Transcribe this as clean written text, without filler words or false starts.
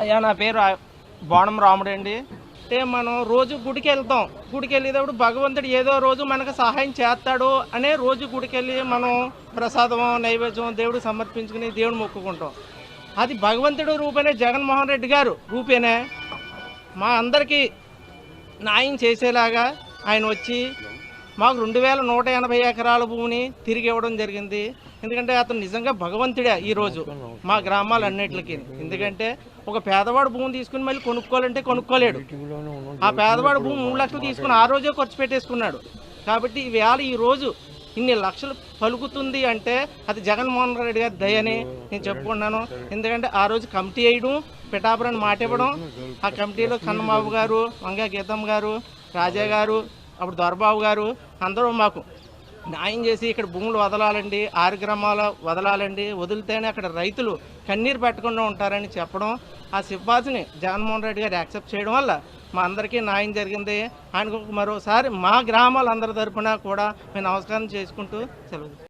అయ్యా నా పేరు బోనం రాముడు అండి. అంటే మనం రోజు గుడికి వెళ్తాం. గుడికి వెళ్ళేటప్పుడు భగవంతుడు ఏదో రోజు మనకు సహాయం చేస్తాడు అనే రోజు గుడికి వెళ్ళి మనం ప్రసాదం నైవేద్యం దేవుడికి సమర్పించుకుని దేవుడు మొక్కుకుంటాం. అది భగవంతుడు రూపేనే జగన్మోహన్ రెడ్డి గారు రూపేనే మా అందరికీ న్యాయం చేసేలాగా ఆయన వచ్చి మాకు 2180 ఎకరాల భూమిని తిరిగి ఇవ్వడం జరిగింది. ఎందుకంటే అతను నిజంగా భగవంతుడే ఈరోజు మా గ్రామాలన్నిటికీ. ఎందుకంటే ఒక పేదవాడు భూమి తీసుకుని మళ్ళీ కొనుక్కోవాలంటే కొనుక్కోలేడు. ఆ పేదవాడు భూమి 3 లక్షలు తీసుకుని ఆ రోజే ఖర్చు పెట్టేసుకున్నాడు. కాబట్టి ఈ రోజు ఇన్ని లక్షలు పలుకుతుంది అంటే అది జగన్మోహన్ రెడ్డి గారి దయని నేను చెప్పుకున్నాను. ఎందుకంటే ఆ రోజు కమిటీ వేయడం, పిఠాపురాన్ని మాట ఇవ్వడం, ఆ కమిటీలో కన్నబాబు గారు, వంగా గీతమ్మ గారు, రాజా గారు, అప్పుడు దొరబాబు గారు అందరూ మాకు న్యాయం చేసి ఇక్కడ భూములు వదలాలండి, 6 గ్రామాలు వదలాలండి, వదిలితేనే అక్కడ రైతులు కన్నీరు పెట్టకుండా ఉంటారని చెప్పడం, ఆ సిఫార్సుని జగన్మోహన్ రెడ్డి గారు యాక్సెప్ట్ చేయడం వల్ల మా అందరికీ న్యాయం జరిగింది. ఆయనకు మరోసారి మా గ్రామాలందరి తరఫున కూడా మేము నమస్కారం చేసుకుంటూ సెలవు.